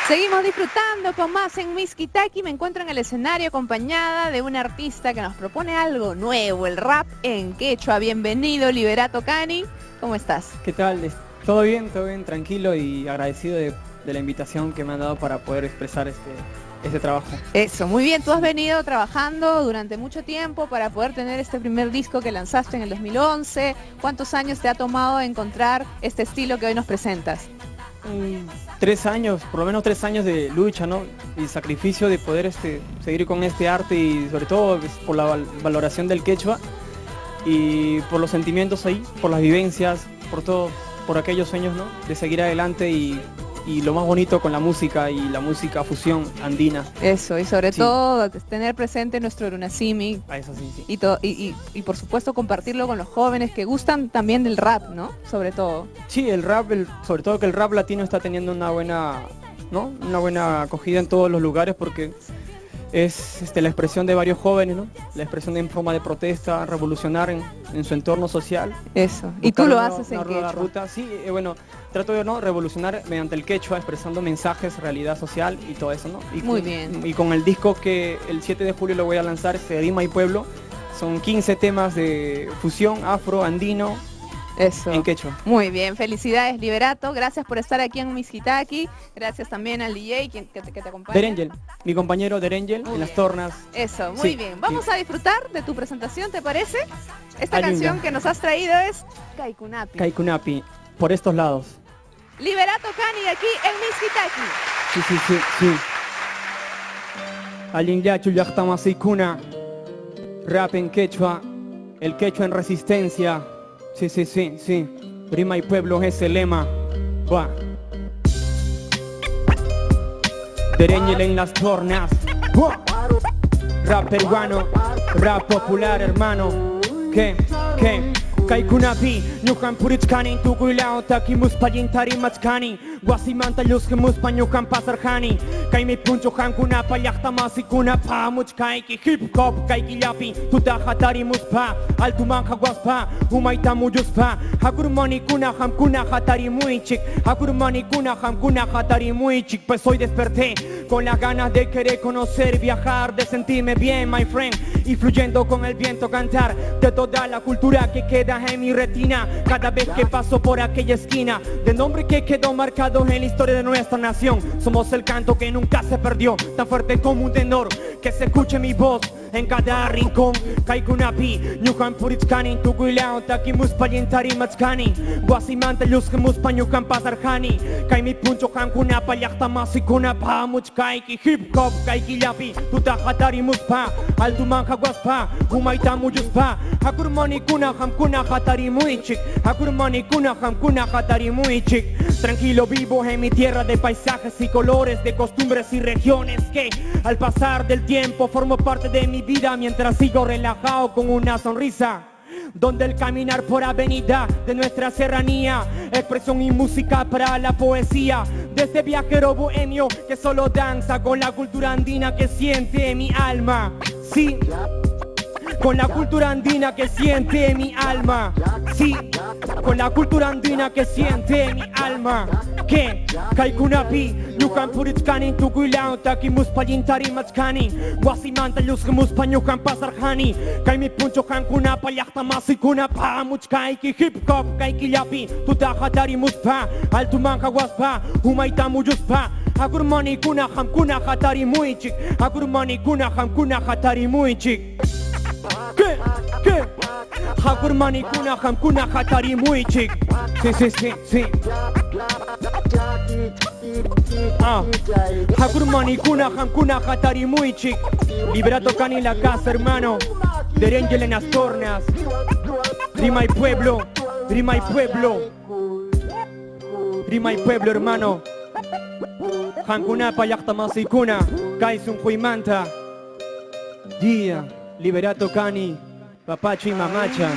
Seguimos disfrutando con más en Miskitaki. Me encuentro en el escenario acompañada de una artista que nos propone algo nuevo, el rap en quechua. Bienvenido, Liberato Cani. ¿Cómo estás? ¿Qué tal? Todo bien, tranquilo y agradecido de la invitación que me han dado para poder expresar este trabajo. Eso, muy bien. Tú has venido trabajando durante mucho tiempo para poder tener este primer disco que lanzaste en el 2011. ¿Cuántos años te ha tomado encontrar este estilo que hoy nos presentas? 3 años, por lo menos 3 años de lucha, ¿no? Y sacrificio de poder seguir con este arte y sobre todo por la valoración del quechua y por los sentimientos ahí, por las vivencias, por todo, por aquellos sueños, ¿no? De seguir adelante y lo más bonito con la música y la música fusión andina. Eso, y sobre todo tener presente nuestro Runasimi. Eso sí. Y por supuesto compartirlo con los jóvenes que gustan también del rap, ¿no? Sobre todo. Sí, el rap, sobre todo que el rap latino está teniendo una buena acogida en todos los lugares porque es la expresión de varios jóvenes, ¿no? La expresión en forma de protesta, revolucionar en su entorno social. Eso. Y tú lo haces en quechua. Ruta. Sí, bueno, trato de revolucionar mediante el quechua, expresando mensajes, realidad social y todo eso, ¿no? Muy bien. Y con el disco que el 7 de julio lo voy a lanzar, Rima y Pueblo, son 15 temas de fusión afro, andino. Eso. En quechua. Muy bien, felicidades Liberato, gracias por estar aquí en Miskitaki, gracias también al DJ que te acompaña. Derengel, mi compañero Derengel en las tornas. Eso, muy bien. Vamos a disfrutar de tu presentación, ¿te parece? Esta canción que nos has traído es Kaikunapi. Kaikunapi, por estos lados. Liberato Cani aquí en Miskitaki. Sí. Alinyachu Yachtamasiikuna, rap en quechua, el quechua en resistencia. Sí. Rima y Pueblo es el lema. Va. Derengel en las tornas. Rap peruano, rap popular, hermano. ¿Qué? Kaikunapi, Nyukan Purichkani, Tukuilao, Taki Muspayin Tarimatskani, Guasimanta Yuski Muspanyukan Pasarhani, Kaimi Puncho Hankunapa, Yachtamasi Kunapa, Muchkaiki, Hip Hop, Kaikilapi, Tutahatari Muspa, Altumanja Guaspa, Humaitamu Yuspa, Hakurmani Kunaham Kunahatari Muichik, Hakurmani Kunaham Kunahatari Muichik, pues hoy desperté con las ganas de querer conocer, viajar, de sentirme bien, my friend, y fluyendo con el viento cantar de toda la cultura que queda en mi retina cada vez que paso por aquella esquina, de nombre que quedó marcado en la historia de nuestra nación. Somos el canto que nunca se perdió, tan fuerte como un tenor, que se escuche mi voz en cada rincón. Kaikunapi, Nyukan Purichkani, Tukuilao, Taki Muspayin Tarimatskani, Guasimanta Yuski Muspanyukan Pasarhani, Kaimi Puncho Hankunapa, Yachtamasi Kunapa, Muchkaiki, Hip Hop, Kaikilapi, Tutahatari Muspa, Altumanja Guaspa, Humaitamu Yuspa, Hakurmani Kunaham Kunahatari Muichik, Hakurmani Kunaham Kunahatari Muichik. Tranquilo vivo en mi tierra de paisajes y colores, de costumbres y regiones que al pasar del tiempo formo parte de mi vida mientras sigo relajado con una sonrisa. Donde el caminar por avenida de nuestra serranía, expresión y música para la poesía. De este viajero bohemio que solo danza con la cultura andina que siente mi alma. Sí, con la cultura andina que siente mi alma. Sí, con la cultura andina que siente mi alma. Que Kaikunapi, Nyukan Purichkani, Tukuilao, Taki Muspayin Tarimatskani, Guasimanta Yuski Muspanyukan Pasarhani, Kaimi Puncho Hankunapa, Yachtamasi Kunapa, Muchkaiki, Hip Hop, Kaikilapi, Tutahatari Muspa, Altumanja Guaspa, Humaitamu Yuspa, Hakurmani Kunaham Kunahatari Muichik, Hakurmani Kunaham Kunahatari Muichik. ¿Qué? Hakurmani Kunaham Kunahatari Muichik. Sí. Hakurmani Kunaham Kunahatari Muichik. Liberato Cani en la casa, hermano. Derengel en las tornas. Rima y Pueblo, hermano. Hankunapa Yachtamasi Kuna, Kaisun Huimanta. Liberato Cani, Papacho y Mamacha.